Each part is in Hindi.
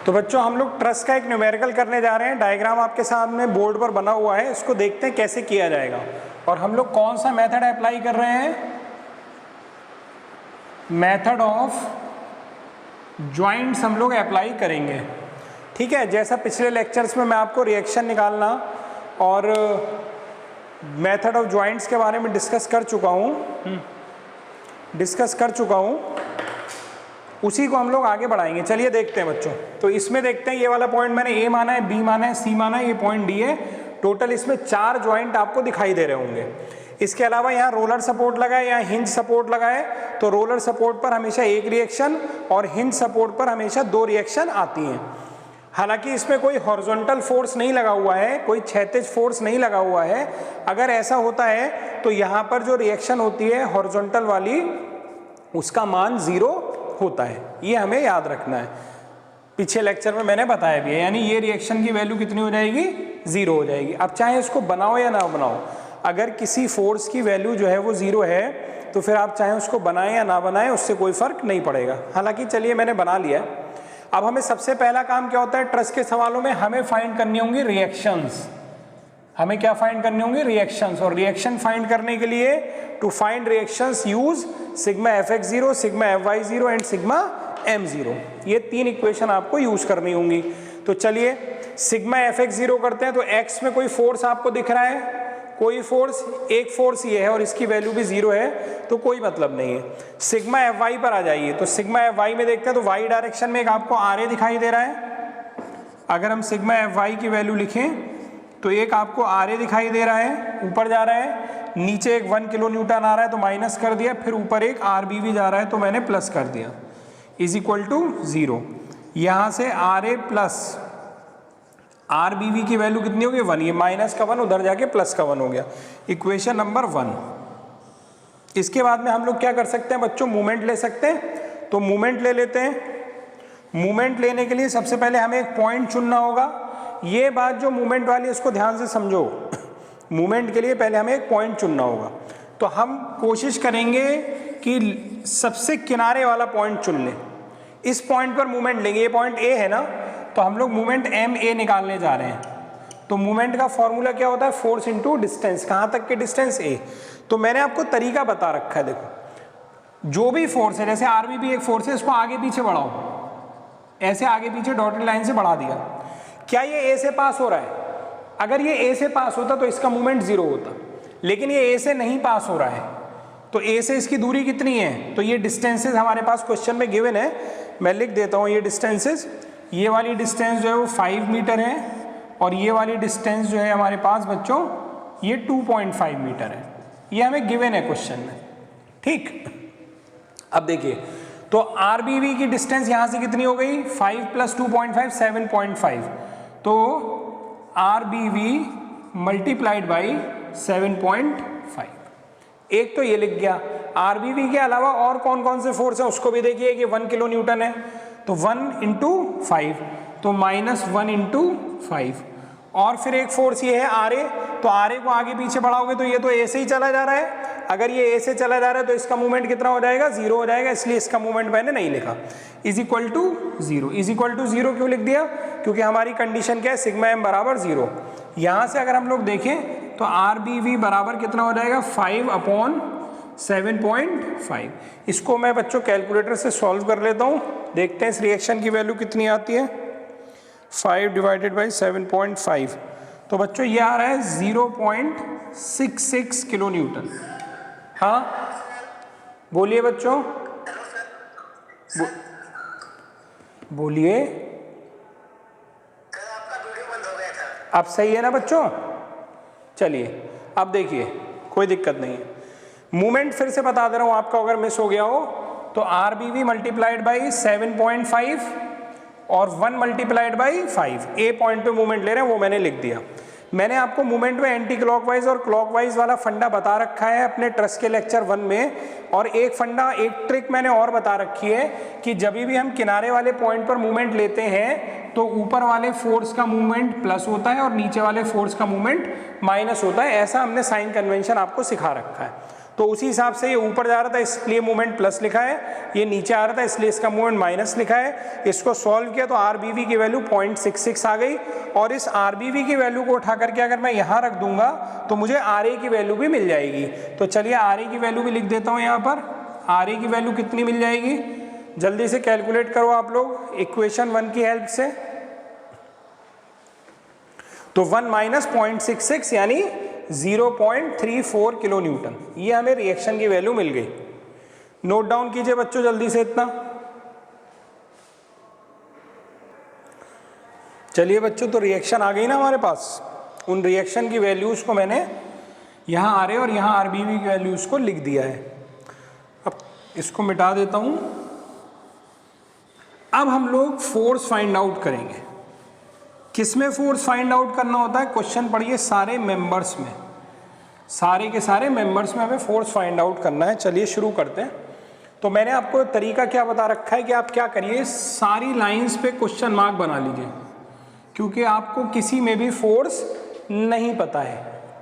तो बच्चों हम लोग ट्रस का एक न्यूमेरिकल करने जा रहे हैं। डायग्राम आपके सामने बोर्ड पर बना हुआ है, इसको देखते हैं कैसे किया जाएगा। और हम लोग कौन सा मेथड अप्लाई कर रहे हैं? मेथड ऑफ ज्वाइंट्स हम लोग अप्लाई करेंगे। ठीक है, जैसा पिछले लेक्चर्स में मैं आपको रिएक्शन निकालना और मेथड ऑफ ज्वाइंट्स के बारे में डिस्कस कर चुका हूँ, उसी को हम लोग आगे बढ़ाएंगे। चलिए देखते हैं बच्चों। तो इसमें देखते हैं, ये वाला पॉइंट मैंने ए माना है, बी माना है, सी माना है, ये पॉइंट डी है। टोटल इसमें 4 ज्वाइंट आपको दिखाई दे रहे होंगे। इसके अलावा यहाँ रोलर सपोर्ट लगा है, यहाँ हिंज सपोर्ट लगा है। तो रोलर सपोर्ट पर हमेशा एक रिएक्शन और हिंज सपोर्ट पर हमेशा 2 रिएक्शन आती हैं। हालांकि इसमें कोई हॉरिजॉन्टल फोर्स नहीं लगा हुआ है, कोई क्षैतिज फोर्स नहीं लगा हुआ है। अगर ऐसा होता है तो यहाँ पर जो रिएक्शन होती है हॉरिजॉन्टल वाली, उसका मान 0 होता है। ये हमें याद रखना है, पीछे लेक्चर में मैंने बताया भी है। यानी ये रिएक्शन की वैल्यू कितनी हो जाएगी? 0 हो जाएगी। अब चाहे इसको बनाओ या ना बनाओ, अगर किसी फोर्स की वैल्यू जो है वो 0 है तो फिर आप चाहे उसको बनाएं या ना बनाएं, उससे कोई फर्क नहीं पड़ेगा। हालांकि चलिए मैंने बना लिया। अब हमें सबसे पहला काम क्या होता है ट्रस के सवालों में? हमें फाइंड करनी होंगी रिएक्शंस। हमें क्या फाइंड करनी होंगी? रिएक्शंस। और रिएक्शन फाइंड करने के लिए to find reactions use sigma fx0, sigma fy0 and sigma m0। ये 3 इक्वेशन आपको यूज करनी होंगी। तो चलिए सिग्मा fx0 करते हैं। तो x में कोई फोर्स आपको दिख रहा है? कोई फोर्स, एक फोर्स ये है और इसकी वैल्यू भी 0 है, तो कोई मतलब नहीं है। सिग्मा fy पर आ जाइए। तो सिग्मा fy में देखते हैं तो y डायरेक्शन में एक आपको RA दिखाई दे रहा है। अगर हम सिग्मा fy की वैल्यू लिखें तो एक आपको RA दिखाई दे रहा है, ऊपर जा रहा है। नीचे एक 1 किलो न्यूटन आ रहा है तो माइनस कर दिया, फिर ऊपर एक RBV जा रहा है तो मैंने प्लस कर दिया, इज इक्वल टू 0। यहाँ से RA प्लस RBV की वैल्यू कितनी होगी? 1। ये माइनस का 1 उधर जाके प्लस का 1 हो गया। Equation number 1। इसके बाद में हम लोग क्या कर सकते हैं बच्चों? मूवमेंट ले सकते हैं। तो मूवमेंट ले लेते हैं। मूवमेंट लेने के लिए सबसे पहले हमें एक पॉइंट चुनना होगा। ये बात जो मूवमेंट वाली है इसको ध्यान से समझो। मूवमेंट के लिए पहले हमें एक पॉइंट चुनना होगा। तो हम कोशिश करेंगे कि सबसे किनारे वाला पॉइंट चुन लें। इस पॉइंट पर मूवमेंट लेंगे। ये पॉइंट ए है ना, तो हम लोग मूवमेंट ma निकालने जा रहे हैं। तो मूवमेंट का फॉर्मूला क्या होता है? Force into distance. कहाँ तक के डिस्टेंस? a। तो मैंने आपको तरीका बता रखा है। देखो, जो भी फोर्स है, जैसे RBV एक फोर्स है, इसको आगे पीछे बढ़ाओ, ऐसे आगे पीछे डॉटेड लाइन से बढ़ा दिया। क्या ये a से पास हो रहा है? अगर ये a से पास होता तो इसका मूवमेंट 0 होता, लेकिन ये a से नहीं पास हो रहा है। तो a से इसकी दूरी कितनी है? तो ये डिस्टेंसेस हमारे पास क्वेश्चन में गिवन है, मैं लिख देता हूँ ये डिस्टेंसेस। ये वाली डिस्टेंस जो है वो 5 मीटर है और ये वाली डिस्टेंस जो है हमारे पास बच्चों ये 2.5 मीटर है। ये हमें गिवन है क्वेश्चन में। ठीक, अब देखिए, तो RBV की डिस्टेंस यहाँ से कितनी हो गई? 5 प्लस 2.5 7.5। तो RBV मल्टीप्लाइड बाई 7.5। एक तो ये लिख गया। RBV के अलावा और कौन कौन से फोर्स है उसको भी देखिए कि 1 किलो न्यूटन है, तो 1 इंटू 5, तो -1 इंटू 5। और फिर एक फोर्स ये है RA। तो RA को आगे पीछे बढ़ाओगे तो ये तो A से ही चला जा रहा है। अगर ये A से चला जा रहा है तो इसका मूवमेंट कितना हो जाएगा? 0 हो जाएगा, इसलिए इसका मूवमेंट मैंने नहीं लिखा। Is equal to 0। Is equal to 0 क्यों लिख दिया? क्योंकि हमारी कंडीशन क्या है? सिग्मा m बराबर 0। यहाँ से अगर हम लोग देखें तो RBV बराबर कितना हो जाएगा? 5/7.5। इसको मैं बच्चों कैलकुलेटर से सॉल्व कर लेता हूँ, देखते हैं इस रिएक्शन की वैल्यू कितनी आती है। 5 डिवाइडेड बाई 7.5, तो बच्चों ये आ रहा है 0.66 किलो न्यूटन। हाँ बोलिए बच्चों, बोलिए। अब सही है ना बच्चों? चलिए अब देखिए, कोई दिक्कत नहीं है। मूवमेंट फिर से बता दे रहा हूँ आपका, अगर मिस हो गया हो तो RBV मल्टीप्लाइड बाई 7.5 और 1 मल्टीप्लाइड बाई 5। ए पॉइंट पे मूवमेंट ले रहे हैं, वो मैंने लिख दिया। मैंने आपको मूवमेंट में एंटी क्लॉकवाइज और क्लॉकवाइज वाला फंडा बता रखा है अपने ट्रस के लेक्चर 1 में। और एक फंडा, एक ट्रिक मैंने और बता रखी है कि जब भी हम किनारे वाले पॉइंट पर मूवमेंट लेते हैं तो ऊपर वाले फोर्स का मूवमेंट प्लस होता है और नीचे वाले फोर्स का मूवमेंट माइनस होता है। ऐसा हमने साइन कन्वेंशन आपको सिखा रखा है। तो उसी हिसाब से ये ऊपर जा रहा था इसलिए मूवमेंट प्लस लिखा है, ये नीचे आ रहा था इसलिए इसका मूवमेंट माइनस लिखा है। इसको सॉल्व किया तो RBV की वैल्यू 0.66 आ गई, और इस RBV की वैल्यू को उठा करके अगर मैं यहाँ रख दूंगा तो मुझे RA की वैल्यू भी मिल जाएगी। तो चलिए RA की वैल्यू भी लिख देता हूँ यहाँ पर। RA की वैल्यू कितनी मिल जाएगी, जल्दी से कैलकुलेट करो आप लोग इक्वेशन 1 की हेल्प से। तो 1 माइनस 0.66 यानी 0.34 किलो न्यूटन, ये हमें रिएक्शन की वैल्यू मिल गई। नोट डाउन कीजिए बच्चों जल्दी से इतना। चलिए बच्चों, तो रिएक्शन आ गई ना हमारे पास। उन रिएक्शन की वैल्यूज को मैंने यहाँ RA और यहाँ RBV की वैल्यूज को लिख दिया है। अब इसको मिटा देता हूँ। अब हम लोग फोर्स फाइंड आउट करेंगे। किसमें फोर्स फाइंड आउट करना होता है, क्वेश्चन पढ़िए, सारे मेंबर्स में, सारे के सारे मेंबर्स में हमें फोर्स फाइंड आउट करना है। चलिए शुरू करते हैं। तो मैंने आपको तरीका क्या बता रखा है कि आप क्या करिए, सारी लाइंस पे क्वेश्चन मार्क बना लीजिए, क्योंकि आपको किसी में भी फोर्स नहीं पता है,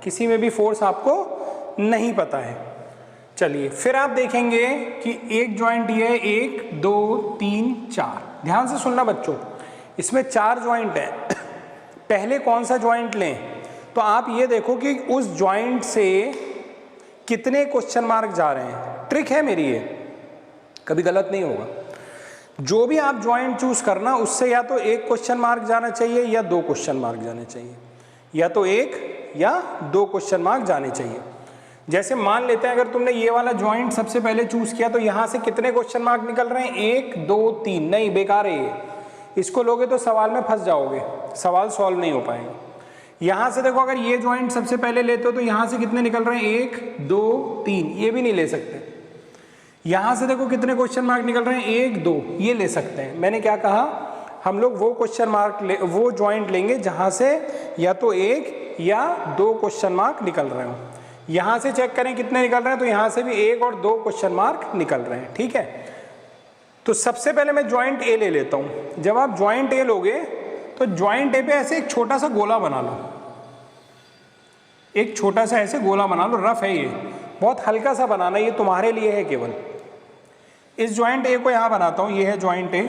किसी में भी फोर्स आपको नहीं पता है। चलिए फिर आप देखेंगे कि एक जॉइंट ये है, 1 2 3 4। ध्यान से सुनना बच्चों, इसमें 4 जॉइंट है। पहले कौन सा जॉइंट लें, तो आप ये देखो कि उस जॉइंट से कितने क्वेश्चन मार्क जा रहे हैं। ट्रिक है मेरी ये, कभी गलत नहीं होगा। जो भी आप जॉइंट चूज करना, उससे या तो 1 क्वेश्चन मार्क जाना चाहिए या 2 क्वेश्चन मार्क जाने चाहिए, या तो 1 या 2 क्वेश्चन मार्क जाने चाहिए। जैसे मान लेते हैं अगर तुमने ये वाला जॉइंट सबसे पहले चूज किया तो यहाँ से कितने क्वेश्चन मार्क निकल रहे हैं, 1 2 3। नहीं, बेकार है ये, इसको लोगे तो सवाल में फंस जाओगे, सवाल सॉल्व नहीं हो पाएगा। यहाँ से देखो, अगर ये जॉइंट सबसे पहले लेते हो तो यहाँ से कितने निकल रहे हैं, 1 2 3, ये भी नहीं ले सकते। यहाँ से देखो कितने क्वेश्चन मार्क निकल रहे हैं, 1 2, ये ले सकते हैं। मैंने क्या कहा, हम लोग वो क्वेश्चन मार्क वो जॉइंट लेंगे जहाँ से या तो 1 या 2 क्वेश्चन मार्क निकल रहे हो। यहाँ से चेक करें कितने निकल रहे हैं, तो यहाँ से भी 1 और 2 क्वेश्चन मार्क निकल रहे हैं। ठीक है, तो सबसे पहले मैं जॉइंट ए ले लेता हूँ। जब आप जॉइंट ए लोगे तो जॉइंट ए पे ऐसे एक छोटा सा गोला बना लो, एक छोटा सा ऐसे गोला बना लो। रफ है ये, बहुत हल्का सा बनाना, ये तुम्हारे लिए है केवल। इस जॉइंट ए को यहाँ बनाता हूँ, ये है जॉइंट ए।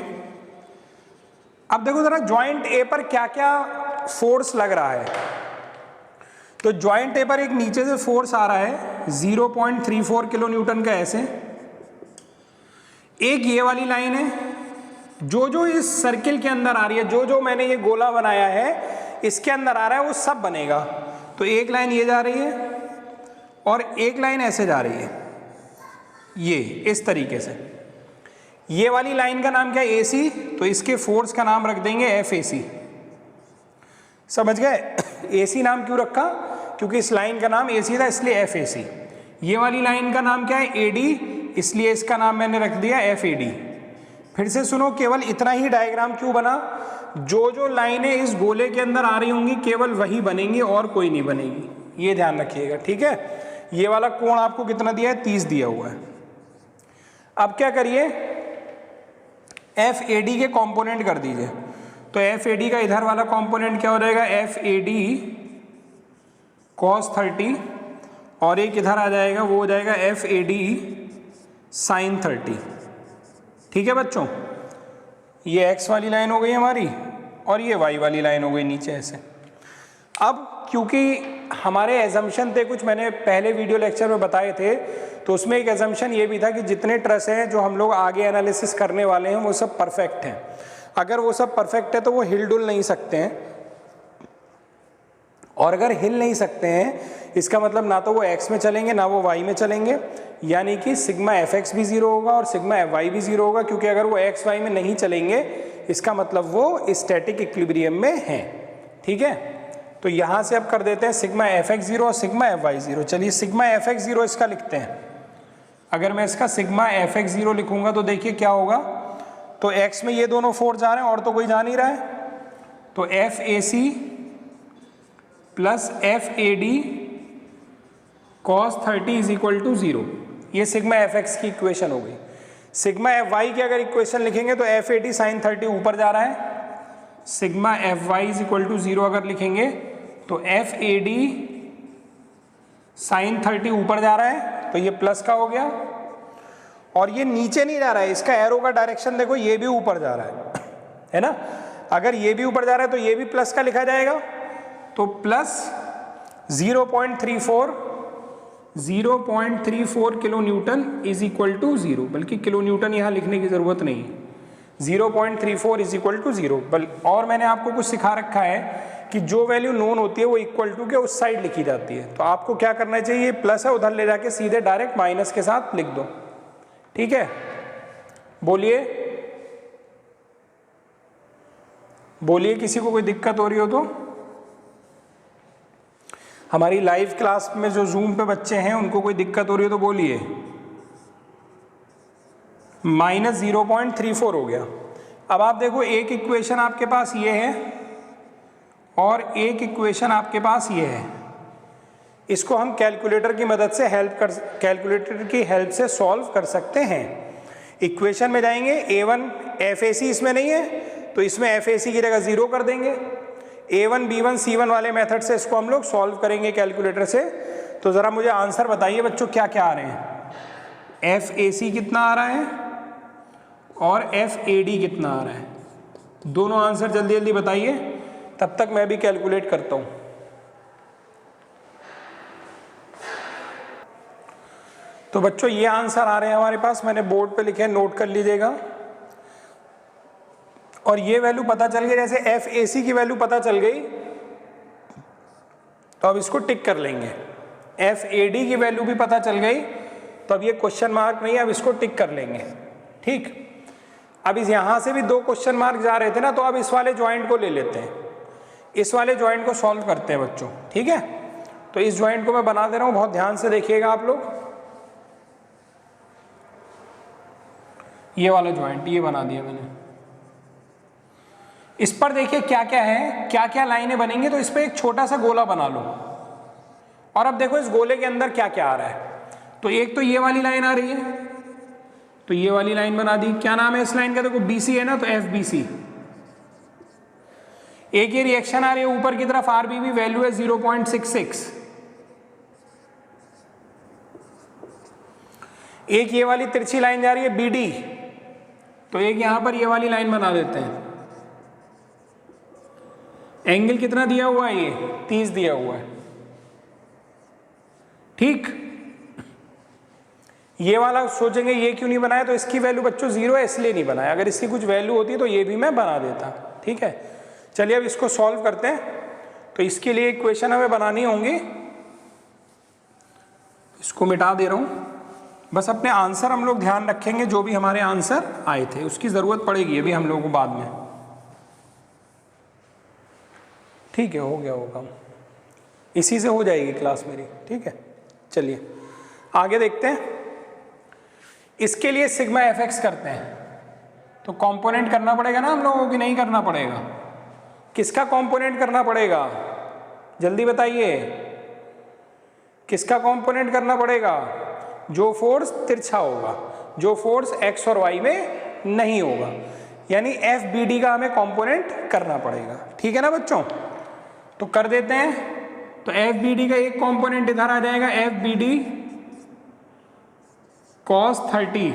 अब देखो जरा जॉइंट ए पर क्या क्या फोर्स लग रहा है। तो जॉइंट ए पर एक नीचे से फोर्स आ रहा है 0.34 किलो न्यूटन का ऐसे। एक ये वाली लाइन है जो जो इस सर्किल के अंदर आ रही है, जो जो मैंने ये गोला बनाया है इसके अंदर आ रहा है वो सब बनेगा। तो एक लाइन ये जा रही है और एक लाइन ऐसे जा रही है, ये इस तरीके से। ये वाली लाइन का नाम क्या है, AC, तो इसके फोर्स का नाम रख देंगे FAC। समझ गए? AC नाम क्यों रखा, क्योंकि इस लाइन का नाम AC था इसलिए FAC। ये वाली लाइन का नाम क्या है, AD, इसलिए इसका नाम मैंने रख दिया FAD। फिर से सुनो, केवल इतना ही डायग्राम क्यों बना, जो जो लाइनें इस गोले के अंदर आ रही होंगी केवल वही बनेंगी और कोई नहीं बनेगी, ये ध्यान रखिएगा। ठीक है, ये वाला कोण आपको कितना दिया है, 30 दिया हुआ है। अब क्या करिए, FAD के कंपोनेंट कर दीजिए। तो FAD का इधर वाला कंपोनेंट क्या हो जाएगा, FAD cos 30, और एक इधर आ जाएगा वो हो जाएगा FAD sin 30। ठीक है बच्चों, ये x वाली लाइन हो गई हमारी और ये y वाली लाइन हो गई नीचे ऐसे। अब क्योंकि हमारे एजम्पशन थे कुछ, मैंने पहले वीडियो लेक्चर में बताए थे, तो उसमें एक एजम्पशन ये भी था कि जितने ट्रस हैं जो हम लोग आगे एनालिसिस करने वाले हैं वो सब परफेक्ट हैं। अगर वो सब परफेक्ट है तो वो हिल डुल नहीं सकते हैं, और अगर हिल नहीं सकते हैं इसका मतलब ना तो वो x में चलेंगे ना वो y में चलेंगे, यानी कि सिग्मा fx भी 0 होगा और सिग्मा fy भी 0 होगा, क्योंकि अगर वो x y में नहीं चलेंगे इसका मतलब वो स्टैटिक इक्विलिब्रियम में हैं। ठीक है, तो यहाँ से अब कर देते हैं सिग्मा fx 0 और सिग्मा fy 0। चलिए सिग्मा fx 0 इसका लिखते हैं। अगर मैं इसका सिग्मा fx 0 लिखूंगा तो देखिए क्या होगा, तो x में ये दोनों फोर्स जा रहे हैं और तो कोई जा नहीं रहा है, तो FAC plus FAD cos 30 is equal to 0। ये सिग्मा fx की इक्वेशन हो गई। सिग्मा fy की अगर इक्वेशन लिखेंगे तो FAD sin 30 ऊपर जा रहा है, sigma fy is equal to 0 अगर लिखेंगे तो FAD sin 30 ऊपर जा रहा है, तो ये प्लस का हो गया, और ये नीचे नहीं जा रहा है, इसका एरो का डायरेक्शन देखो, ये भी ऊपर जा रहा है ना। अगर ये भी ऊपर जा रहा है तो ये भी प्लस का लिखा जाएगा, तो plus 0.34 kilo newton is equal to 0, बल्कि किलो न्यूटन यहाँ लिखने की ज़रूरत नहीं है, 0.34 इज इक्वल टू 0। और मैंने आपको कुछ सिखा रखा है कि जो वैल्यू नोन होती है वो इक्वल टू के उस साइड लिखी जाती है, तो आपको क्या करना चाहिए, प्लस है उधर ले जाके सीधे डायरेक्ट माइनस के साथ लिख दो, ठीक है। बोलिए किसी को कोई दिक्कत हो रही हो तो। हमारी लाइव क्लास में जो जूम पे बच्चे हैं उनको कोई दिक्कत हो रही हो तो बोलिए। माइनस 0.34 हो गया। अब आप देखो, एक इक्वेशन आपके पास ये है और एक इक्वेशन आपके पास ये है, इसको हम कैलकुलेटर की मदद से कैलकुलेटर की हेल्प से सॉल्व कर सकते हैं। इक्वेशन में जाएंगे, A1 FAC इसमें नहीं है तो इसमें FAC की जगह 0 कर देंगे। A1 B1 C1 वाले मेथड से इसको हम लोग सॉल्व करेंगे कैलकुलेटर से। तो ज़रा मुझे आंसर बताइए बच्चों, क्या क्या आ रहे हैं। FAC कितना आ रहा है और FAD कितना आ रहा है, दोनों आंसर जल्दी जल्दी बताइए, तब तक मैं भी कैलकुलेट करता हूँ। तो बच्चों ये आंसर आ रहे हैं हमारे पास, मैंने बोर्ड पे लिखे हैं, नोट कर लीजिएगा। और ये वैल्यू पता चल गई, जैसे FAC की वैल्यू पता चल गई तो अब इसको टिक कर लेंगे। FAD की वैल्यू भी पता चल गई तो अब ये क्वेश्चन मार्क नहीं है, अब इसको टिक कर लेंगे, ठीक। अब इस यहाँ से भी 2 क्वेश्चन मार्क जा रहे थे ना, तो अब इस वाले ज्वाइंट को ले लेते हैं, इस वाले ज्वाइंट को सॉल्व करते हैं बच्चों, ठीक है। तो इस ज्वाइंट को मैं बना दे रहा हूँ, बहुत ध्यान से देखिएगा आप लोग। ये वाला ज्वाइंट ये बना दिया मैंने। इस पर देखिए क्या क्या है, क्या क्या लाइनें बनेंगी, तो इस पर एक छोटा सा गोला बना लो। और अब देखो इस गोले के अंदर क्या क्या आ रहा है। तो एक तो ये वाली लाइन आ रही है, तो ये वाली लाइन बना दी। क्या नाम है इस लाइन का, देखो BC है ना, तो FBC। एक ये रिएक्शन आ रही है ऊपर की तरफ, RBB वैल्यू है 0.66। एक ये वाली तिरछी लाइन जा रही है BD, तो एक यहां पर ये वाली लाइन बना देते हैं। एंगल कितना दिया हुआ है, ये 30 दिया हुआ है, ठीक। ये वाला सोचेंगे ये क्यों नहीं बनाया, तो इसकी वैल्यू बच्चों 0 है इसलिए नहीं बनाया, अगर इसकी कुछ वैल्यू होती तो ये भी मैं बना देता, ठीक है। चलिए अब इसको सॉल्व करते हैं। तो इसके लिए इक्वेशन हमें बनानी होंगी, इसको मिटा दे रहा हूं। बस अपने आंसर हम लोग ध्यान रखेंगे, जो भी हमारे आंसर आए थे उसकी जरूरत पड़ेगी अभी हम लोगों को बाद में, ठीक है। हो गया होगा, इसी से हो जाएगी क्लास मेरी, ठीक है। चलिए आगे देखते हैं। इसके लिए सिग्मा FX करते हैं, तो कंपोनेंट करना पड़ेगा ना हम लोगों को, नहीं करना पड़ेगा। किसका कंपोनेंट करना पड़ेगा, जल्दी बताइए, किसका कंपोनेंट करना पड़ेगा, जो फोर्स तिरछा होगा, जो फोर्स X और Y में नहीं होगा, यानी FBD का हमें कंपोनेंट करना पड़ेगा, ठीक है ना बच्चों। तो कर देते हैं। तो FBD का एक कंपोनेंट इधर आ जाएगा, FBD cos 30,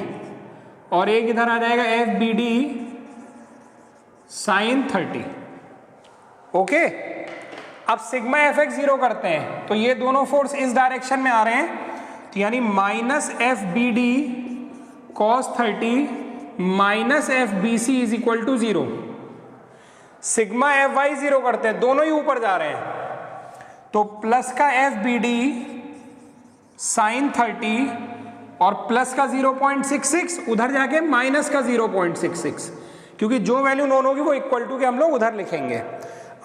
और एक इधर आ जाएगा FBD sin 30, ओके। अब सिग्मा FX 0 करते हैं, तो ये दोनों फोर्स इस डायरेक्शन में आ रहे हैं, तो यानी minus FBD cos 30 minus FBC is equal to 0। Sigma FY 0 करते हैं, दोनों ही ऊपर जा रहे हैं, तो प्लस का FBD sin 30 और प्लस का 0.66, उधर जाके माइनस का 0.66, क्योंकि जो वैल्यू नोन होगी वो इक्वल टू के हम लोग उधर लिखेंगे।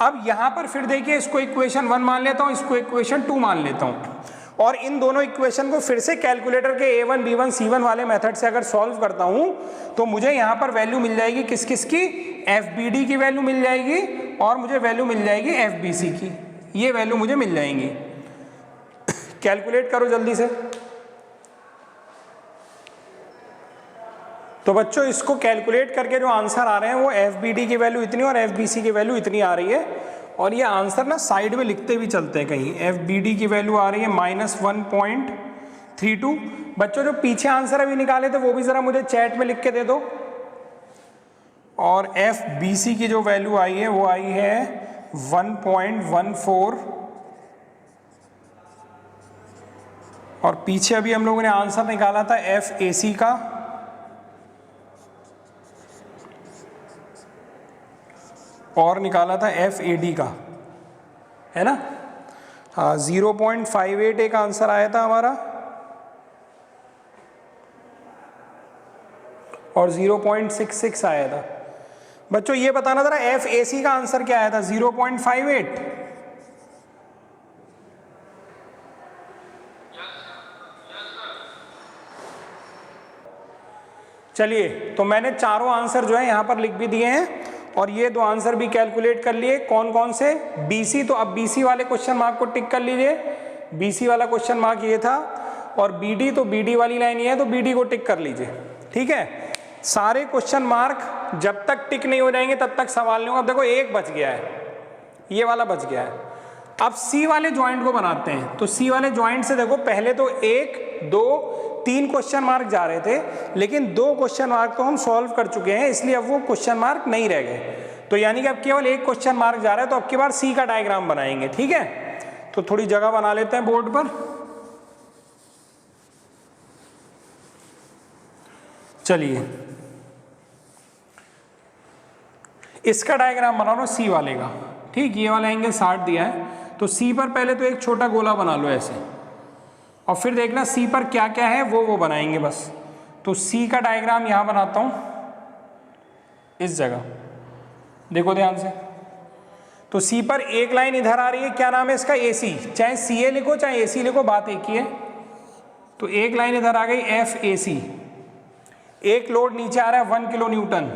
अब यहां पर फिर देखिए, इसको इक्वेशन 1 मान लेता हूं, इसको इक्वेशन 2 मान लेता हूं, और इन दोनों इक्वेशन को फिर से कैलकुलेटर के A1 B1 C1 वाले मेथड से अगर सॉल्व करता हूं तो मुझे यहां पर वैल्यू मिल जाएगी किस किस की, FBD की वैल्यू मिल जाएगी और मुझे वैल्यू मिल जाएगी FBC की, ये वैल्यू मुझे मिल जाएंगी। कैलकुलेट करो जल्दी से। तो बच्चों इसको कैलकुलेट करके जो आंसर आ रहे हैं वो FBD की वैल्यू इतनी और FBC की वैल्यू इतनी आ रही है, और ये आंसर ना साइड में लिखते भी चलते हैं कहीं। FBD की वैल्यू आ रही है -1.0 32। बच्चों जो पीछे आंसर अभी निकाले थे वो भी ज़रा मुझे चैट में लिख के दे दो। और एफ बी सी की जो वैल्यू आई है वो आई है 1.14। और पीछे अभी हम लोगों ने आंसर निकाला था एफ ए सी का, और निकाला था एफ ए डी का, है ना। हाँ 0.58 एक आंसर आया था हमारा, और 0.66 आया था। बच्चों ये बताना जरा एफ ए सी का आंसर क्या आया था? 0.58। चलिए, तो मैंने चारों आंसर जो है यहाँ पर लिख भी दिए हैं, और ये दो आंसर भी कैलकुलेट कर लिए। कौन कौन से? बीसी, तो अब बीसी वाले क्वेश्चन मार्क को टिक कर लीजिए, बीसी वाला क्वेश्चन मार्क ये था। और बीडी, तो बीडी वाली लाइन ये है, तो बीडी को टिक कर लीजिए, ठीक है। सारे क्वेश्चन मार्क जब तक टिक नहीं हो जाएंगे तब तक सवाल नहीं होगा। अब देखो एक बच गया है, ये वाला बच गया है। अब सी वाले ज्वाइंट को बनाते हैं। तो सी वाले ज्वाइंट से देखो, पहले तो 1, 2, 3 क्वेश्चन मार्क जा रहे थे, लेकिन 2 क्वेश्चन मार्क तो हम सॉल्व कर चुके हैं, इसलिए अब वो क्वेश्चन मार्क नहीं रह गए। तो यानी कि अब केवल एक क्वेश्चन मार्क जा रहा है, तो अब की बार सी का डायग्राम बनाएंगे, ठीक है। तो थोड़ी जगह बना लेते हैं बोर्ड पर। चलिए, इसका डायग्राम बना लो सी वाले का, ठीक। ये वाला एंगल 60 दिया है, तो सी पर पहले तो एक छोटा गोला बना लो ऐसे, और फिर देखना सी पर क्या क्या है वो बनाएंगे बस। तो सी का डायग्राम यहां बनाता हूं, इस जगह देखो ध्यान से। तो सी पर एक लाइन इधर आ रही है, क्या नाम है इसका? एसी। चाहे सी ए लिखो चाहे एसी लिखो, बात एक ही है। तो एक लाइन इधर आ गई एफ ए सी। एक लोड नीचे आ रहा है 1 किलो न्यूटन।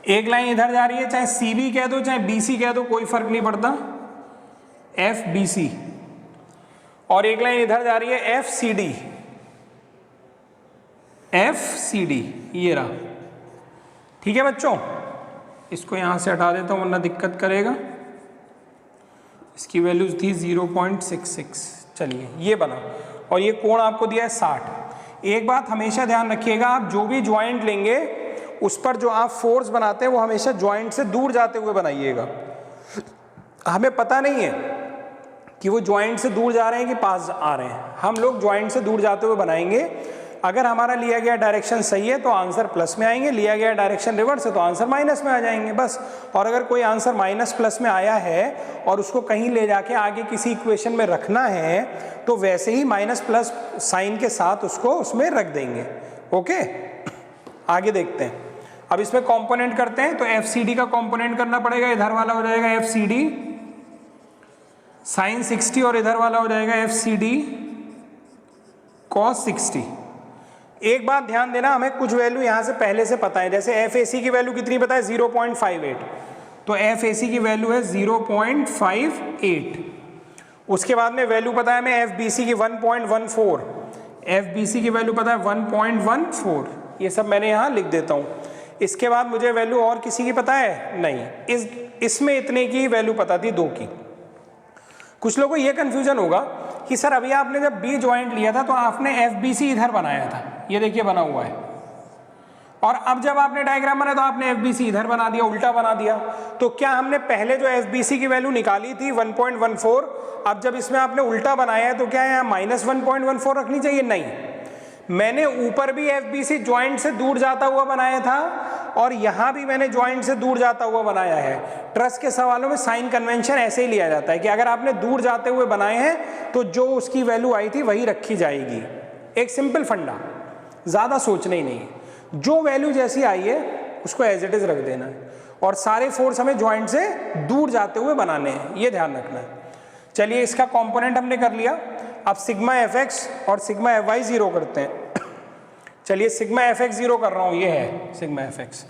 एक लाइन इधर जा रही है, चाहे सी बी कह दो चाहे बी सी कह दो, कोई फर्क नहीं पड़ता, एफ बी सी। और एक लाइन इधर जा रही है F C D, F C D, ये रहा, ठीक है बच्चों। इसको यहां से हटा देता हूं वरना दिक्कत करेगा। इसकी वैल्यूज थी 0.66। चलिए ये बना, और ये कोण आपको दिया है 60। एक बात हमेशा ध्यान रखिएगा, आप जो भी ज्वाइंट लेंगे उस पर जो आप फोर्स बनाते हैं वो हमेशा ज्वाइंट से दूर जाते हुए बनाइएगा। हमें पता नहीं है कि वो ज्वाइंट से दूर जा रहे हैं कि पास आ रहे हैं, हम लोग ज्वाइंट से दूर जाते हुए बनाएंगे। अगर हमारा लिया गया डायरेक्शन सही है तो आंसर प्लस में आएंगे, लिया गया डायरेक्शन रिवर्स है तो आंसर माइनस में आ जाएंगे बस। और अगर कोई आंसर माइनस प्लस में आया है और उसको कहीं ले जाके आगे किसी इक्वेशन में रखना है तो वैसे ही माइनस प्लस साइन के साथ उसको उसमें रख देंगे। ओके, आगे देखते हैं। अब इसमें कंपोनेंट करते हैं, तो एफ सी डी का कंपोनेंट करना पड़ेगा। इधर वाला हो जाएगा एफ सी डी साइन 60 और इधर वाला हो जाएगा एफ सी डी कॉस 60। एक बात ध्यान देना, हमें कुछ वैल्यू यहां से पहले से पता है, जैसे एफ ए सी की वैल्यू कितनी पता है? 0.58। तो एफ ए सी की वैल्यू है 0.58। उसके बाद में वैल्यू पता है हमें एफ बी सी की 1.14, एफ बी सी की वैल्यू पता है 1.14। ये सब मैंने यहां लिख देता हूं। इसके बाद मुझे वैल्यू और किसी की पता है? नहीं। इसमें इतने की वैल्यू पता थी, 2 की। कुछ लोगों को ये कंफ्यूजन होगा कि सर अभी आपने जब बी ज्वाइंट लिया था तो आपने एफ बी सी इधर बनाया था, ये देखिए बना हुआ है, और अब जब आपने डायग्राम बनाया तो आपने एफ बी सी इधर बना दिया, उल्टा बना दिया। तो क्या हमने पहले जो एफ बी सी की वैल्यू निकाली थी 1.14, अब जब इसमें आपने उल्टा बनाया है तो क्या यहाँ -1.14 रखनी चाहिए? नहीं, मैंने ऊपर भी एफ बी सी ज्वाइंट से दूर जाता हुआ बनाया था और यहां भी मैंने ज्वाइंट से दूर जाता हुआ बनाया है। ट्रस्ट के सवालों में साइन कन्वेंशन ऐसे ही लिया जाता है कि अगर आपने दूर जाते हुए बनाए हैं तो जो उसकी वैल्यू आई थी वही रखी जाएगी। एक सिंपल फंडा, ज्यादा सोचना ही नहीं है। जो वैल्यू जैसी आई है उसको एज इट इज रख देना है, और सारे फोर्स हमें ज्वाइंट से दूर जाते हुए बनाने हैं, ये ध्यान रखना है। चलिए, इसका कंपोनेंट हमने कर लिया। अब सिग्मा एफ एक्स और सिग्मा एफ वाई 0 करते हैं। चलिए, सिग्मा एफ एक्स 0 कर रहा हूं, ये है सिग्मा एफ एक्स।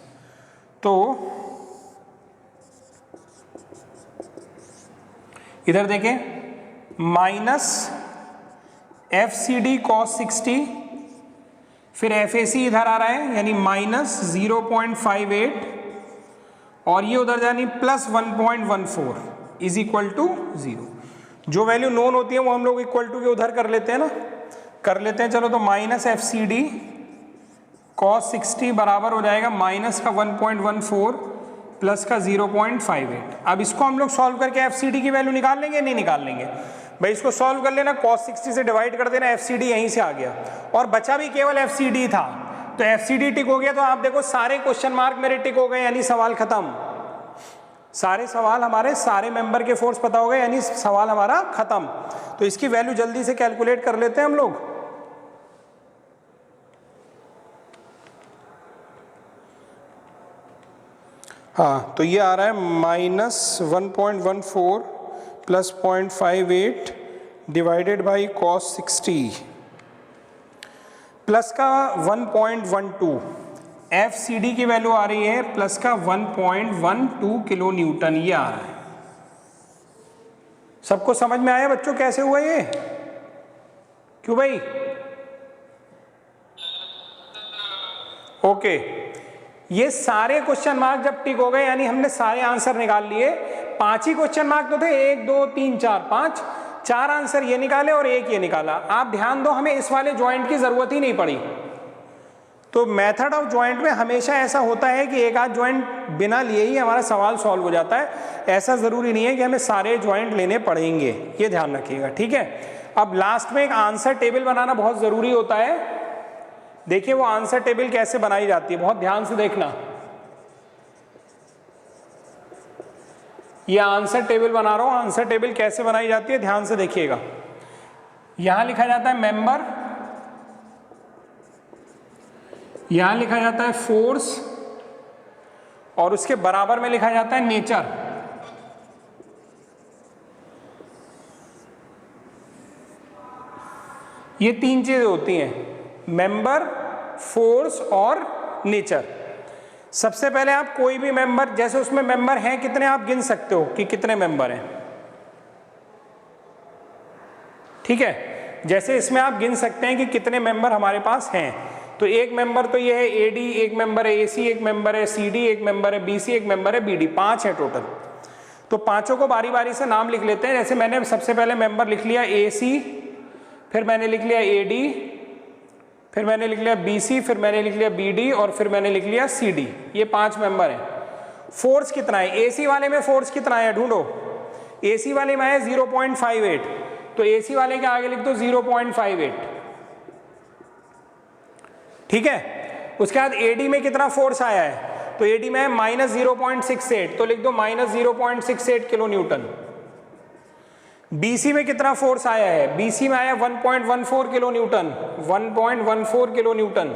तो इधर देखें, minus F C D cos 60, फिर एफ ए सी इधर आ रहा है यानी माइनस 0.58, और ये उधर जानी प्लस 1.14 इज इक्वल टू 0। जो वैल्यू नोन होती है वो हम लोग इक्वल टू के उधर कर लेते हैं ना, कर लेते हैं। चलो तो minus F C D cos 60 बराबर हो जाएगा माइनस का 1.14 प्लस का 0.58। अब इसको हम लोग सॉल्व करके एफ सी डी की वैल्यू निकाल लेंगे, नहीं निकाल लेंगे भाई। इसको सॉल्व कर लेना, cos 60 से डिवाइड कर देना, एफ सी डी यहीं से आ गया और बचा भी केवल एफ सी डी था। तो एफ सी डी टिक हो गया, तो आप देखो सारे क्वेश्चन मार्क मेरे टिक हो गए, यानी सवाल खत्म। सारे सवाल हमारे, सारे मेंबर के फोर्स पता हो गए, यानी सवाल हमारा खत्म। तो इसकी वैल्यू जल्दी से कैलकुलेट कर लेते हैं हम लोग। हाँ, तो ये आ रहा है minus 1.14 plus 0.58 divided by cos 60 plus का 1.12। एफ सी डी की वैल्यू आ रही है प्लस का 1.12 किलो न्यूटन, ये आ रहा है। सबको समझ में आया बच्चों कैसे हुआ ये? क्यों भाई? ओके, ये सारे क्वेश्चन मार्क जब टिक हो गए, यानी हमने सारे आंसर निकाल लिए। 5 ही क्वेश्चन मार्क तो थे, 1 2 3 4 5, 4 आंसर ये निकाले और 1 ये निकाला। आप ध्यान दो, हमें इस वाले ज्वाइंट की जरूरत ही नहीं पड़ी। तो मेथड ऑफ ज्वाइंट में हमेशा ऐसा होता है कि एक आध ज्वाइंट बिना लिए ही हमारा सवाल सॉल्व हो जाता है। ऐसा जरूरी नहीं है कि हमें सारे ज्वाइंट लेने पड़ेंगे, ये ध्यान रखिएगा, ठीक है। अब लास्ट में एक आंसर टेबल बनाना बहुत जरूरी होता है। देखिए वो आंसर टेबल कैसे बनाई जाती है, बहुत ध्यान से देखना। ये आंसर टेबल बना रहा हूं, आंसर टेबल कैसे बनाई जाती है ध्यान से देखिएगा। यहां लिखा जाता है मेंबर, यहां लिखा जाता है फोर्स और उसके बराबर में लिखा जाता है नेचर। ये 3 चीजें होती हैं, मेंबर, फोर्स और नेचर। सबसे पहले आप कोई भी मेंबर, जैसे उसमें मेंबर हैं कितने आप गिन सकते हो कि कितने मेंबर हैं, ठीक है। जैसे इसमें आप गिन सकते हैं कि कितने मेंबर हमारे पास हैं। तो एक मेंबर तो ये है एडी, एक मेंबर है एसी, एक मेंबर है सीडी, एक मेंबर है बीसी, एक मेंबर है बीडी, 5 है टोटल। तो पांचों को बारी बारी से नाम लिख लेते हैं। जैसे मैंने सबसे पहले मेंबर लिख लिया एसी, फिर मैंने लिख लिया एडी, फिर मैंने लिख लिया बीसी, फिर मैंने लिख लिया बीडी और फिर मैंने लिख लिया सीडी। ये 5 मेंबर हैं। फोर्स कितना है एसी वाले में? फोर्स कितना है ढूंढो। एसी वाले में है 0.58, तो एसी वाले के आगे लिख दो 0.58, ठीक है। उसके बाद एडी में कितना फोर्स आया है? तो एडी में है -0.68, तो लिख दो -0.68 किलो न्यूटन। बीसी में कितना फोर्स आया है? बीसी में आया 1.14 kilo newton, 1.14 kilo newton.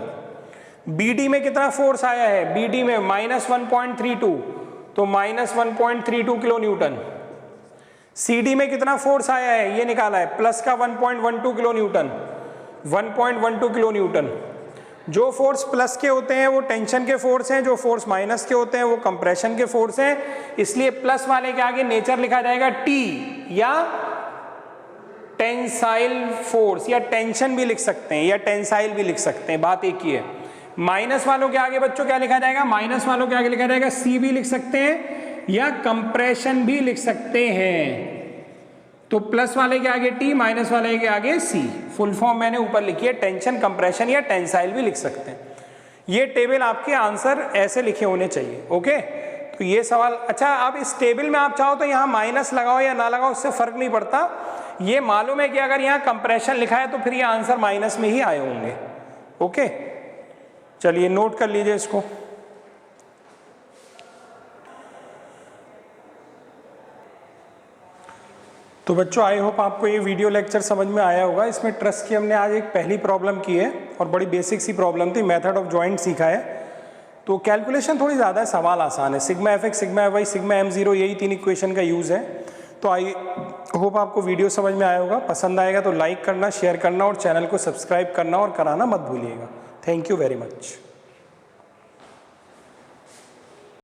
BD में कितना फोर्स आया है? बीडी में -1.32, तो -1.32 किलो न्यूटन। सीडी में कितना फोर्स आया है? ये निकाला है, प्लस का 1.12 किलो न्यूटन, 1.12 किलो न्यूटन। जो फोर्स प्लस के होते हैं वो टेंशन के फोर्स हैं, जो फोर्स माइनस के होते हैं वो कंप्रेशन के फोर्स हैं। इसलिए प्लस वाले के आगे नेचर लिखा जाएगा टी, या टेंसाइल फोर्स, या टेंशन भी लिख सकते हैं या टेंसाइल भी लिख सकते हैं, बात एक ही है। माइनस वालों के आगे बच्चों क्या लिखा जाएगा? माइनस वालों के आगे लिखा जाएगा सी भी लिख सकते हैं या कंप्रेशन भी लिख सकते हैं। तो प्लस वाले के आगे टी, माइनस वाले के आगे सी। फुल फॉर्म मैंने ऊपर लिखी है, टेंशन, कंप्रेशन या टेंसाइल भी लिख सकते हैं। ये टेबल आपके आंसर ऐसे लिखे होने चाहिए, ओके। तो ये सवाल, अच्छा अब इस टेबल में आप चाहो तो यहाँ माइनस लगाओ या ना लगाओ, उससे फर्क नहीं पड़ता। ये मालूम है कि अगर यहाँ कंप्रेशन लिखा है तो फिर ये आंसर माइनस में ही आए होंगे, ओके। चलिए नोट कर लीजिए इसको। तो बच्चों आई होप आपको ये वीडियो लेक्चर समझ में आया होगा। इसमें ट्रस्ट की हमने आज एक पहली प्रॉब्लम की है और बड़ी बेसिक सी प्रॉब्लम थी, मेथड ऑफ जॉइंट सीखा है। तो कैलकुलेशन थोड़ी ज़्यादा है, सवाल आसान है। Sigma F X, sigma F Y, sigma M zero, यही 3 इक्वेशन का यूज़ है। तो आई होप आपको वीडियो समझ में आया होगा। पसंद आएगा तो लाइक करना, शेयर करना और चैनल को सब्सक्राइब करना और कराना मत भूलिएगा। Thank you very much.